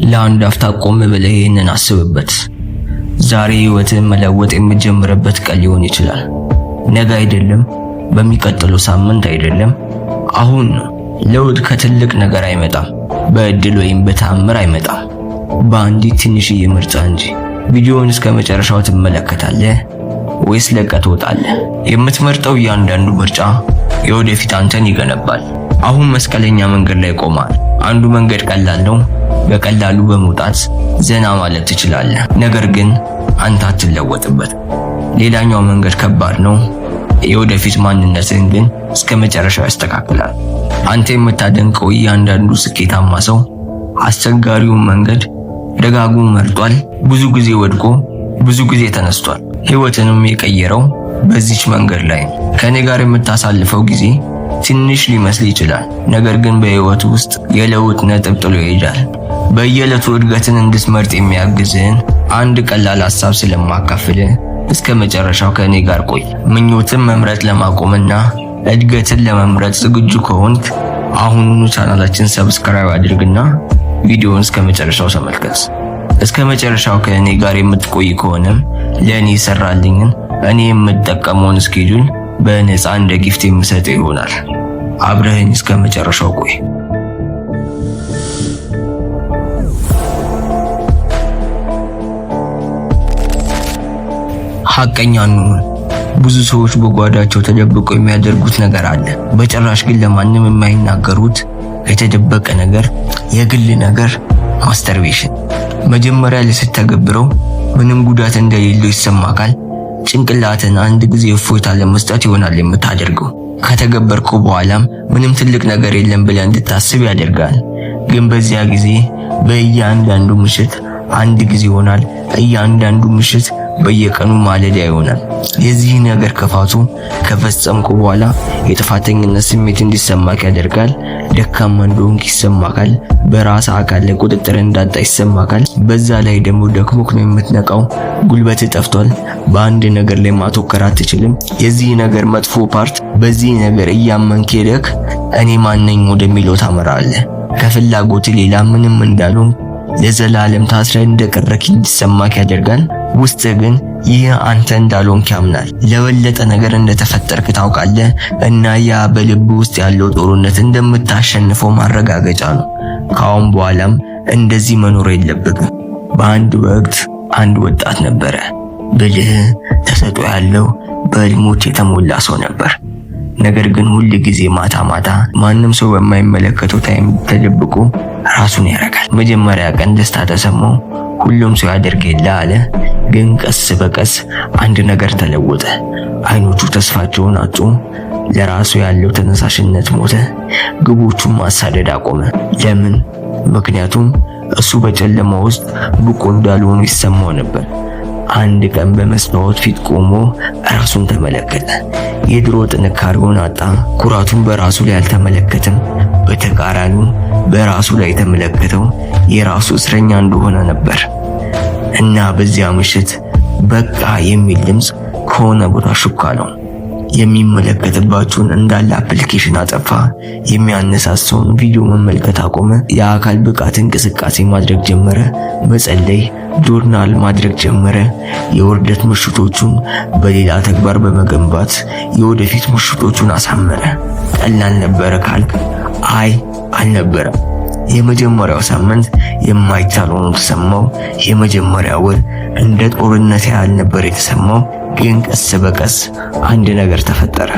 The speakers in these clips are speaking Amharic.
ለአንድ አፍታ ቆም ብለህ ይህንን አስብበት። ዛሬ ህይወትን መለወጥ የምትጀምርበት ቀን ሊሆን ይችላል። ነገ አይደለም፣ በሚቀጥለው ሳምንት አይደለም፣ አሁን ነው። ለውጥ ከትልቅ ነገር አይመጣም፣ በእድል ወይም በተአምር አይመጣም፣ በአንዲት ትንሽዬ ምርጫ እንጂ። ቪዲዮውን እስከ መጨረሻው ትመለከታለህ ወይስ ለቀህ ትወጣለህ? የምትመርጠው እያንዳንዱ ምርጫ የወደፊት አንተን ይገነባል። አሁን መስቀለኛ መንገድ ላይ ቆማል። አንዱ መንገድ ቀላል ነው፣ በቀላሉ በመውጣት ዘና ማለት ትችላለህ። ነገር ግን አንተ አትለወጥበት። ሌላኛው መንገድ ከባድ ነው፣ የወደፊት ማንነትህን ግን እስከ መጨረሻው ያስተካክላል። አንተ የምታደንቀው እያንዳንዱ ስኬታማ ሰው አስቸጋሪውን መንገድ ደጋግሞ መርጧል። ብዙ ጊዜ ወድቆ ብዙ ጊዜ ተነስቷል። ህይወትንም የቀየረው በዚች መንገድ ላይ ነው። ከኔ ጋር የምታሳልፈው ጊዜ ትንሽ ሊመስል ይችላል፣ ነገር ግን በህይወት ውስጥ የለውጥ ነጥብ ጥሎ ይሄዳል። በየዕለቱ እድገትን እንድትመርጥ የሚያግዝህን አንድ ቀላል ሐሳብ ስለማካፍልህ እስከ መጨረሻው ከኔ ጋር ቆይ። ምኞትን መምረጥ ለማቆምና እድገትን ለመምረጥ ዝግጁ ከሆንክ አሁኑኑ ቻናላችን ሰብስክራይብ አድርግና ቪዲዮውን እስከ መጨረሻው ተመልከት። እስከ መጨረሻው ከኔ ጋር የምትቆይ ከሆነም ለኔ ይሰራልኝን እኔ የምጠቀመውን ስኬጁል በነፃ እንደ ጊፍት የምሰጥ ይሆናል። አብረኸኝ እስከ መጨረሻው ቆይ። ሐቀኛ እንሁን። ብዙ ሰዎች በጓዳቸው ተደብቀው የሚያደርጉት ነገር አለ፣ በጭራሽ ግን ለማንም የማይናገሩት የተደበቀ ነገር፣ የግል ነገር። ማስተርቤሽን መጀመሪያ ላይ ስትተገብረው ምንም ጉዳት እንደሌለው ይሰማካል። ጭንቅላትን አንድ ጊዜ እፎይታ ለመስጠት ይሆናል የምታደርገው። ከተገበርከው በኋላም ምንም ትልቅ ነገር የለም ብለህ እንድታስብ ያደርጋል። ግን በዚያ ጊዜ በእያንዳንዱ ምሽት አንድ ጊዜ ይሆናል፣ እያንዳንዱ ምሽት በየቀኑ ማለዳ ይሆናል። የዚህ ነገር ክፋቱ ከፈጸምኩ በኋላ የጥፋተኝነት ስሜት እንዲሰማክ ያደርጋል። ደካማ እንደሆንክ ይሰማካል። በራስ አካል ላይ ቁጥጥር እንዳጣ ይሰማካል። በዛ ላይ ደግሞ ደክሞክ ነው የምትነቃው። ጉልበት ጠፍቷል። በአንድ ነገር ላይ ማተኮር አትችልም። የዚህ ነገር መጥፎ ፓርት በዚህ ነገር እያመንክ ሄደክ እኔ ማነኝ ወደሚለው ታመራለህ። ከፍላጎት ሌላ ምንም እንዳልሆን ለዘላለም ታስረህ እንደቀረክ እንዲሰማክ ያደርጋል። ውስጥ ግን ይህ አንተ እንዳልሆንክ ያምናል። ለበለጠ ነገር እንደተፈጠርክ ታውቃለህ እና ያ በልብ ውስጥ ያለው ጦርነት እንደምታሸንፈው ማረጋገጫ ነው። ካሁን በኋላም እንደዚህ መኖር የለብህም። በአንድ ወቅት አንድ ወጣት ነበረ። ብልህ፣ ተሰጥኦ ያለው፣ በህልሞች የተሞላ ሰው ነበር። ነገር ግን ሁል ጊዜ ማታ ማታ ማንም ሰው በማይመለከተው ታይም ተደብቆ ራሱን ያረጋል። መጀመሪያ ቀን ደስታ ተሰማው። ሁሉም ሰው ያደርግ የለ አለ። ግን ቀስ በቀስ አንድ ነገር ተለወጠ። አይኖቹ ተስፋቸውን አጡ። ለራሱ ያለው ተነሳሽነት ሞተ። ግቦቹን ማሳደድ አቆመ። ለምን? ምክንያቱም እሱ በጨለማ ውስጥ ብቁ እንዳልሆነ ይሰማው ነበር። አንድ ቀን በመስታወት ፊት ቆሞ ራሱን ተመለከተ። የድሮ ጥንካሬውን አጣ። ኩራቱን በራሱ ላይ አልተመለከተም። በተቃራኒው በራሱ ላይ የተመለከተው የራሱ እስረኛ እንደሆነ ነበር። እና በዚያ ምሽት በቃ የሚል ድምፅ ከሆነ ቦታ ሹክ አለው። የሚመለከትባቸውን እንዳለ አፕሊኬሽን አጠፋ። የሚያነሳሳውን ቪዲዮ መመልከት አቆመ። የአካል ብቃት እንቅስቃሴ ማድረግ ጀመረ። መጸለይ፣ ጆርናል ማድረግ ጀመረ። የውርደት ምሽቶቹን በሌላ ተግባር በመገንባት የወደፊት ምሽቶቹን አሳመረ። ቀላል ነበረ ካልክ አይ አልነበረም። የመጀመሪያው ሳምንት የማይቻል ሆኖ ተሰማው። የመጀመሪያው ወር እንደ ጦርነት ያህል ነበር የተሰማው። ግን ቀስ በቀስ አንድ ነገር ተፈጠረ።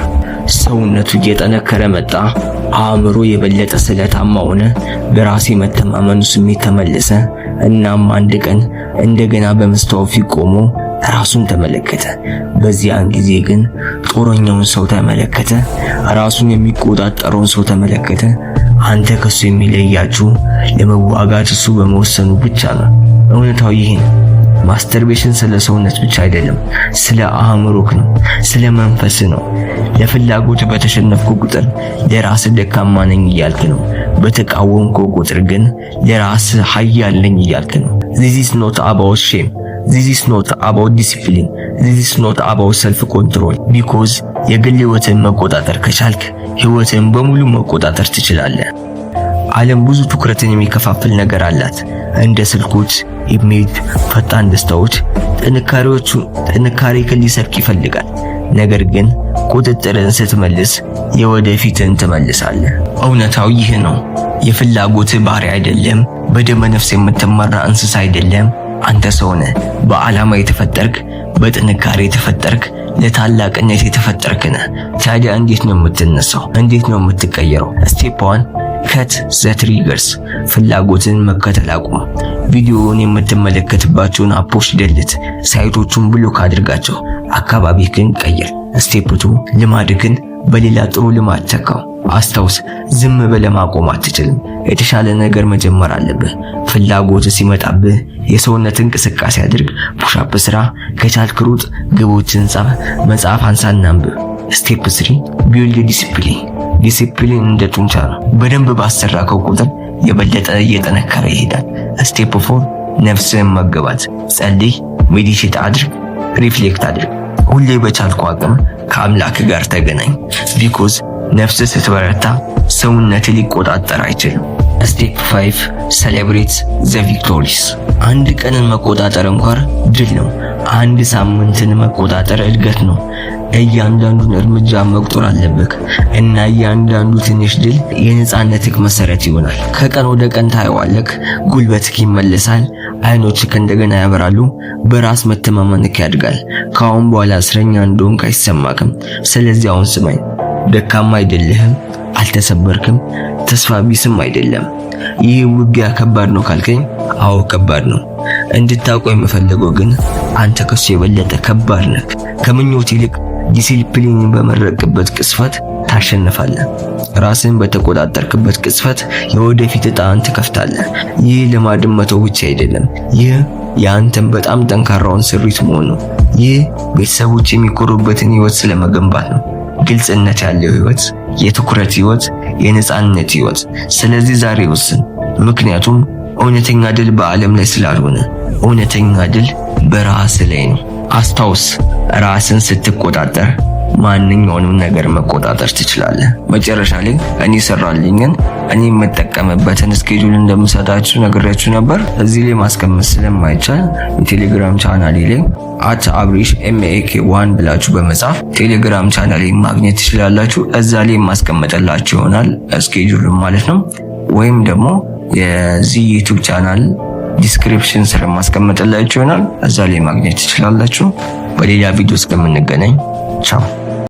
ሰውነቱ እየጠነከረ መጣ። አእምሮ የበለጠ ስለታማ ሆነ። በራስ የመተማመኑ ስሜት ተመለሰ። እናም አንድ ቀን እንደገና በመስታወት ፊት ቆሞ ራሱን ተመለከተ። በዚያን ጊዜ ግን ጦረኛውን ሰው ተመለከተ። ራሱን የሚቆጣጠረውን ሰው ተመለከተ። አንተ ከሱ የሚለያችሁ ለመዋጋት እሱ በመወሰኑ ብቻ ነው። እውነታው ይሄ ነው። ማስተርቤሽን ስለ ሰውነት ብቻ አይደለም፣ ስለ አእምሮክ ነው፣ ስለ መንፈስ ነው። ለፍላጎት በተሸነፍኩ ቁጥር ለራስ ደካማ ነኝ እያልክ ነው። በተቃወምኩ ቁጥር ግን ለራስ ኃያል ነኝ እያልክ ነው። This is not about shame. This is not about discipline. This is not about self control. Because የግል ህይወትን መቆጣጠር ከቻልክ ህይወትን በሙሉ መቆጣጠር ትችላለህ። ዓለም ብዙ ትኩረትን የሚከፋፍል ነገር አላት። እንደ ስልኮች፣ ኢሜጅ፣ ፈጣን ደስታዎች። ጥንካሬን ሊሰርቅ ይፈልጋል። ነገር ግን ቁጥጥርን ስትመልስ የወደፊትን ትመልሳለህ። እውነታው ይህ ነው። የፍላጎት ባህሪ አይደለም። በደመ ነፍስ የምትመራ እንስሳ አይደለም። አንተ ሰው ነህ። በዓላማ የተፈጠርክ፣ በጥንካሬ የተፈጠርክ፣ ለታላቅነት የተፈጠርክ ነህ። ታዲያ እንዴት ነው የምትነሳው? እንዴት ነው የምትቀየረው? ስቴፕ 1 ከት ዘ ትሪገርስ። ፍላጎትን መከተል አቁም። ቪዲዮውን የምትመለከትባቸውን አፖች ደልት፣ ሳይቶቹን ብሎክ አድርጋቸው። አካባቢህን ቀይር። ስቴፕ 2 ልማድህን በሌላ ጥሩ ልማድ ተካው። አስታውስ፣ ዝም ብለህ ማቆም አትችልም። የተሻለ ነገር መጀመር አለብህ። ፍላጎት ሲመጣብህ የሰውነት እንቅስቃሴ አድርግ። ፑሻፕ ስራ፣ ከቻልክ ሩጥ፣ ግቦችን ጻፍ፣ መጽሐፍ አንሳና አንብብ። ስቴፕ 3 ቢልድ ዲሲፕሊን። ዲሲፕሊን እንደ ጡንቻ ነው። በደንብ ባሰራከው ቁጥር የበለጠ እየጠነከረ ይሄዳል። ስቴፕ 4 ነፍስህን መገባት። ጸልይ፣ ሜዲቴት አድርግ፣ ሪፍሌክት አድርግ። ሁሌ በቻልኩ አቅም ከአምላክ ጋር ተገናኝ። ቢኮዝ ነፍስ ስትበረታ ሰውነት ሊቆጣጠር አይችልም። ስቴፕ 5 ሴሌብሬት ዘ ቪክቶሪስ። አንድ ቀንን መቆጣጠር እንኳን ድል ነው። አንድ ሳምንትን መቆጣጠር እድገት ነው። እያንዳንዱን እርምጃ መቁጠር አለብህ እና እያንዳንዱ ትንሽ ድል የነጻነትህ መሰረት ይሆናል። ከቀን ወደ ቀን ታየዋለህ፣ ጉልበትህ ይመለሳል፣ አይኖችህ እንደገና ያበራሉ፣ በራስ መተማመንህ ያድጋል። ከአሁን በኋላ እስረኛ እንደሆንክ አይሰማክም። ስለዚህ አሁን ስማኝ፣ ደካማ አይደለህም፣ አልተሰበርክም፣ ተስፋ ቢስም አይደለም። ይህ ውጊያ ከባድ ነው ካልከኝ፣ አዎ ከባድ ነው። እንድታውቀው የምፈልገው ግን አንተ ከሱ የበለጠ ከባድ ነህ። ከምኞት ይልቅ ዲሲፕሊን በመረቅበት ቅስፈት ታሸንፋለህ። ራስን በተቆጣጠርክበት ቅስፈት የወደፊት ዕጣን ትከፍታለህ። ይህ ልማድን መተው ብቻ አይደለም፣ ይህ የአንተን በጣም ጠንካራውን ስሪት መሆኑ ነው። ይህ ቤተሰቦች የሚኮሩበትን ህይወት ስለመገንባት ነው። ግልጽነት ያለው ህይወት፣ የትኩረት ህይወት፣ የነጻነት ህይወት። ስለዚህ ዛሬ ወስን። ምክንያቱም እውነተኛ ድል በዓለም ላይ ስላልሆነ፣ እውነተኛ ድል በራስ ላይ ነው። አስታውስ፣ ራስን ስትቆጣጠር ማንኛውንም ነገር መቆጣጠር ትችላለህ። መጨረሻ ላይ እኔ ሰራልኝን እኔ የምጠቀምበትን ስኬጁል እንደምሰጣችሁ ነግሬያችሁ ነበር። እዚህ ላይ ማስቀመጥ ስለማይቻል የቴሌግራም ቻናሌ ላይ @abrish_mak1 ብላችሁ በመጻፍ ቴሌግራም ቻናሌ ማግኘት ትችላላችሁ። እዛ ላይ ማስቀመጥላችሁ ይሆናል ስኬጁል ማለት ነው። ወይም ደግሞ የዚህ ዩቲዩብ ቻናል ዲስክሪፕሽን ስር ማስቀመጥላችሁ ይሆናል። እዛ ላይ ማግኘት ትችላላችሁ። በሌላ ቪዲዮ እስከምንገናኝ ቻው።